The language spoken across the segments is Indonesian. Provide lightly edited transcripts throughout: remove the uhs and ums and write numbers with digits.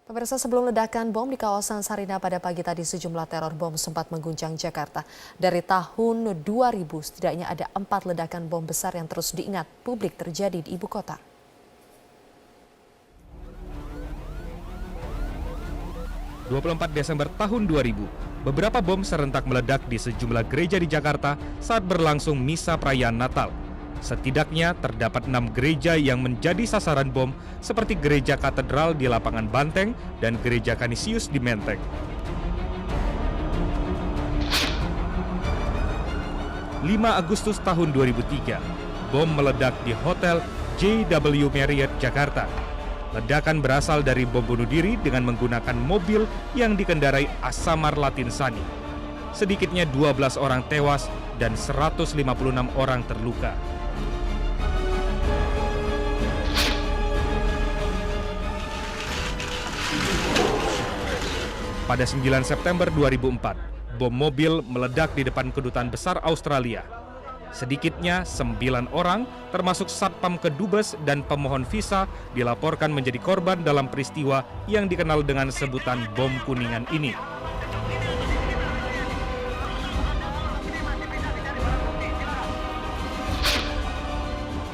Pemirsa, sebelum ledakan bom di kawasan Sarinah pada pagi tadi, sejumlah teror bom sempat mengguncang Jakarta. Dari tahun 2000, setidaknya ada 4 ledakan bom besar yang terus diingat publik terjadi di ibu kota. 24 Desember tahun 2000, beberapa bom serentak meledak di sejumlah gereja di Jakarta saat berlangsung misa perayaan Natal. Setidaknya terdapat 6 gereja yang menjadi sasaran bom, seperti Gereja Katedral di Lapangan Banteng dan Gereja Canisius di Menteng. 5 Agustus tahun 2003, bom meledak di Hotel JW Marriott, Jakarta. Ledakan berasal dari bom bunuh diri dengan menggunakan mobil yang dikendarai Asamar Latinsani. Sedikitnya 12 orang tewas dan 156 orang terluka. Pada 9 September 2004, bom mobil meledak di depan Kedutaan Besar Australia. Sedikitnya 9 orang, termasuk Satpam Kedubes dan pemohon visa, dilaporkan menjadi korban dalam peristiwa yang dikenal dengan sebutan bom Kuningan ini.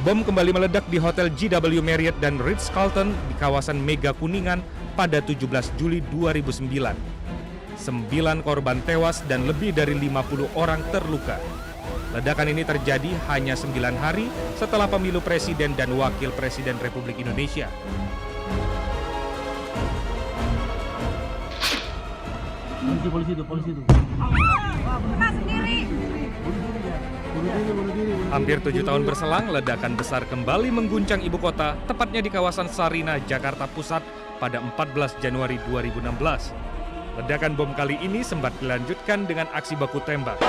Bom kembali meledak di Hotel JW Marriott dan Ritz-Carlton di kawasan Mega Kuningan pada 17 Juli 2009. 9 korban tewas dan lebih dari 50 orang terluka. Ledakan ini terjadi hanya 9 hari setelah pemilu Presiden dan Wakil Presiden Republik Indonesia. Polisi itu. Hampir 7 tahun berselang, ledakan besar kembali mengguncang ibu kota, tepatnya di kawasan Sarinah, Jakarta Pusat pada 14 Januari 2016. Ledakan bom kali ini sempat dilanjutkan dengan aksi baku tembak.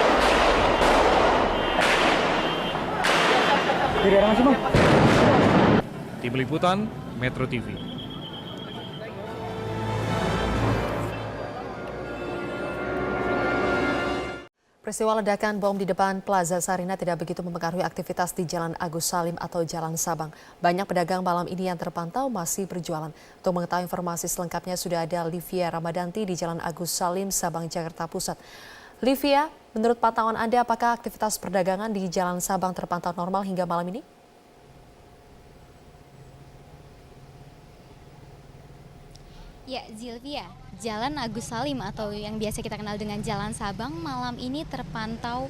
Tim Liputan, Metro TV. Peristiwa ledakan bom di depan Plaza Sarinah tidak begitu mempengaruhi aktivitas di Jalan Agus Salim atau Jalan Sabang. Banyak pedagang malam ini yang terpantau masih berjualan. Untuk mengetahui informasi selengkapnya sudah ada Livia Ramadanti di Jalan Agus Salim, Sabang, Jakarta Pusat. Livia, menurut pantauan Anda, apakah aktivitas perdagangan di Jalan Sabang terpantau normal hingga malam ini? Ya, Zilvia, Jalan Agus Salim atau yang biasa kita kenal dengan Jalan Sabang malam ini terpantau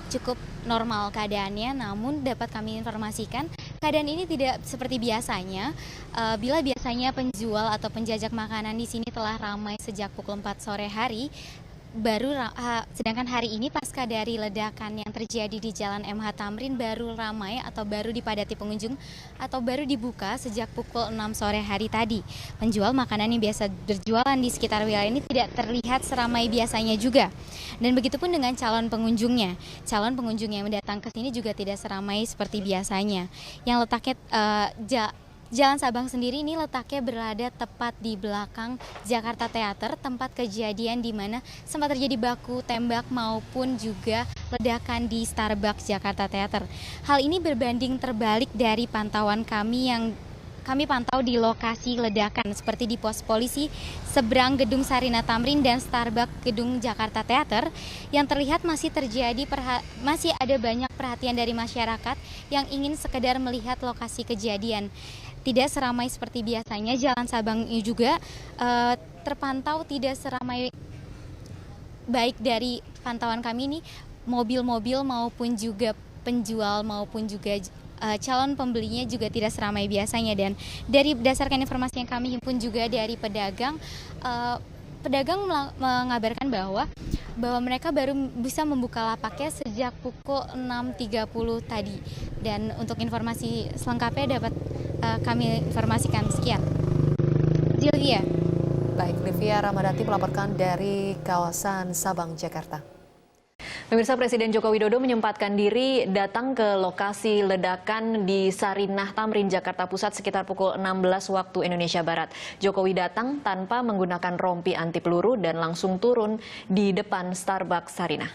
cukup normal keadaannya, namun dapat kami informasikan keadaan ini tidak seperti biasanya. Bila biasanya penjual atau penjajak makanan di sini telah ramai sejak pukul 4 sore hari, sedangkan hari ini pasca dari ledakan yang terjadi di Jalan MH Tamrin baru ramai atau baru dipadati pengunjung atau baru dibuka sejak pukul 6 sore hari tadi. Penjual makanan yang biasa berjualan di sekitar wilayah ini tidak terlihat seramai biasanya juga. Dan begitupun dengan calon pengunjungnya. Calon pengunjung yang datang ke sini juga tidak seramai seperti biasanya. Yang letaknya Jalan Sabang sendiri ini letaknya berada tepat di belakang Jakarta Theater, tempat kejadian di mana sempat terjadi baku tembak maupun juga ledakan di Starbucks Jakarta Theater. Hal ini berbanding terbalik dari pantauan kami yang kami pantau di lokasi ledakan seperti di pos polisi seberang Gedung Sarinah Tamrin dan Starbucks Gedung Jakarta Theater yang terlihat masih ada banyak perhatian dari masyarakat yang ingin sekedar melihat lokasi kejadian. Tidak seramai seperti biasanya, Jalan Sabang ini juga terpantau tidak seramai, baik dari pantauan kami ini mobil-mobil maupun juga penjual maupun juga calon pembelinya juga tidak seramai biasanya. Dan dari berdasarkan informasi yang kami himpun juga dari pedagang, mengabarkan bahwa mereka baru bisa membuka lapaknya sejak pukul 6.30 tadi. Dan untuk informasi selengkapnya dapat kami informasikan. Sekian. Zilvia. Baik, Livia Ramadanti melaporkan dari kawasan Sabang, Jakarta. Pemirsa, Presiden Joko Widodo menyempatkan diri datang ke lokasi ledakan di Sarinah Tamrin, Jakarta Pusat sekitar pukul 16 waktu Indonesia Barat. Jokowi datang tanpa menggunakan rompi anti peluru dan langsung turun di depan Starbucks Sarinah.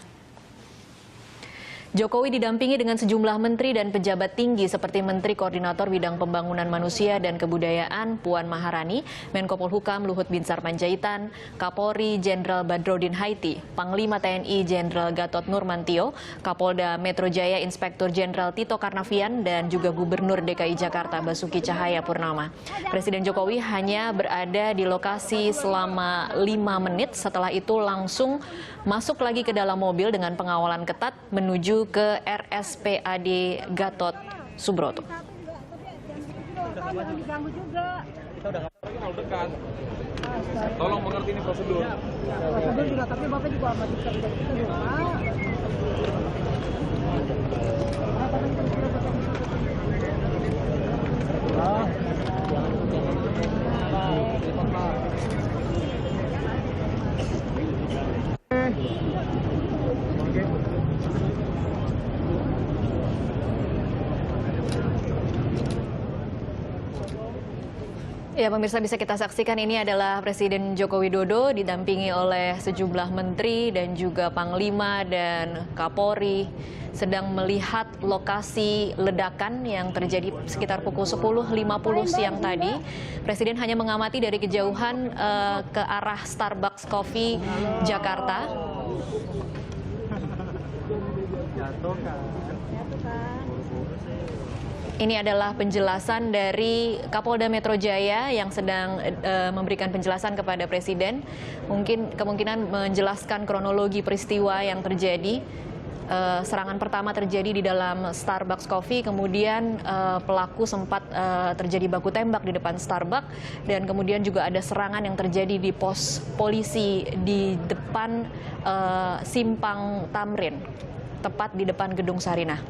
Jokowi didampingi dengan sejumlah menteri dan pejabat tinggi seperti Menteri Koordinator Bidang Pembangunan Manusia dan Kebudayaan Puan Maharani, Menko Polhukam Luhut Binsar Panjaitan, Kapolri Jenderal Badrodin Haiti, Panglima TNI Jenderal Gatot Nurmantio, Kapolda Metro Jaya Inspektur Jenderal Tito Karnavian, dan juga Gubernur DKI Jakarta Basuki Cahayapurnama. Presiden Jokowi hanya berada di lokasi selama 5 menit, setelah itu langsung masuk lagi ke dalam mobil dengan pengawalan ketat menuju ke RSPAD Gatot Subroto. Tolong mengerti ini prosedur. Prosedur juga, tapi Bapak juga masih kerja itu di rumah. Ya, pemirsa, bisa kita saksikan ini adalah Presiden Joko Widodo didampingi oleh sejumlah menteri dan juga Panglima dan Kapolri sedang melihat lokasi ledakan yang terjadi sekitar pukul 10.50 siang tadi. Presiden hanya mengamati dari kejauhan ke arah Starbucks Coffee Jakarta. Ini adalah penjelasan dari Kapolda Metro Jaya yang sedang memberikan penjelasan kepada Presiden. Mungkin kemungkinan menjelaskan kronologi peristiwa yang terjadi. Serangan pertama terjadi di dalam Starbucks Coffee, kemudian pelaku sempat terjadi baku tembak di depan Starbucks, dan kemudian juga ada serangan yang terjadi di pos polisi di depan Simpang Tamrin, tepat di depan Gedung Sarinah.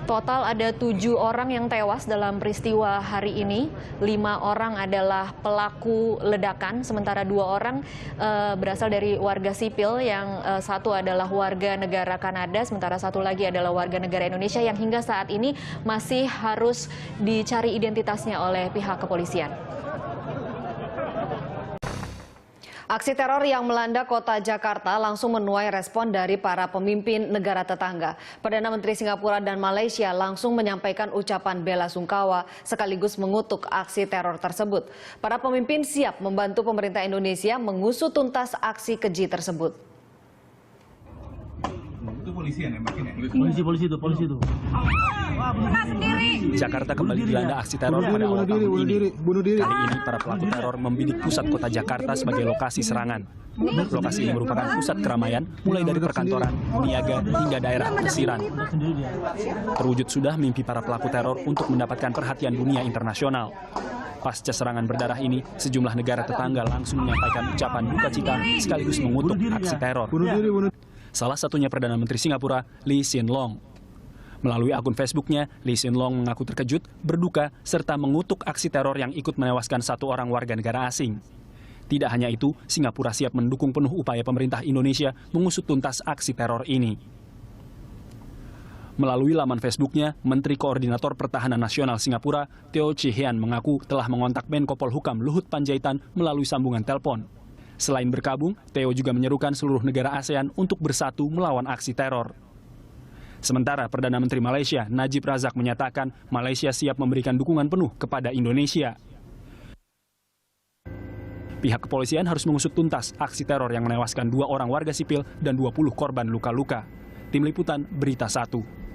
Total ada 7 orang yang tewas dalam peristiwa hari ini. 5 orang adalah pelaku ledakan, sementara 2 orang berasal dari warga sipil, yang satu adalah warga negara Kanada, sementara satu lagi adalah warga negara Indonesia yang hingga saat ini masih harus dicari identitasnya oleh pihak kepolisian. Aksi teror yang melanda kota Jakarta langsung menuai respon dari para pemimpin negara tetangga. Perdana Menteri Singapura dan Malaysia langsung menyampaikan ucapan bela sungkawa sekaligus mengutuk aksi teror tersebut. Para pemimpin siap membantu pemerintah Indonesia mengusut tuntas aksi keji tersebut. Itu polisi yang nembakin ya? Polisi itu. Jakarta kembali dilanda aksi teror pada awal tahun ini. Kali ini para pelaku teror membidik pusat kota Jakarta sebagai lokasi serangan. Lokasi ini merupakan pusat keramaian mulai dari perkantoran, niaga hingga daerah pesisir. Terwujud sudah mimpi para pelaku teror untuk mendapatkan perhatian dunia internasional. Pasca serangan berdarah ini, sejumlah negara tetangga langsung menyampaikan ucapan duka cita sekaligus mengutuk aksi teror. Salah satunya Perdana Menteri Singapura, Lee Hsien Loong. Melalui akun Facebooknya, Lee Hsien Loong mengaku terkejut, berduka, serta mengutuk aksi teror yang ikut menewaskan 1 orang warga negara asing. Tidak hanya itu, Singapura siap mendukung penuh upaya pemerintah Indonesia mengusut tuntas aksi teror ini. Melalui laman Facebooknya, Menteri Koordinator Pertahanan Nasional Singapura, Teo Chee Hean, mengaku telah mengontak Menko Polhukam Luhut Panjaitan melalui sambungan telepon. Selain berkabung, Teo juga menyerukan seluruh negara ASEAN untuk bersatu melawan aksi teror. Sementara Perdana Menteri Malaysia, Najib Razak, menyatakan Malaysia siap memberikan dukungan penuh kepada Indonesia. Pihak kepolisian harus mengusut tuntas aksi teror yang menewaskan 2 orang warga sipil dan 20 korban luka-luka. Tim Liputan, Berita 1.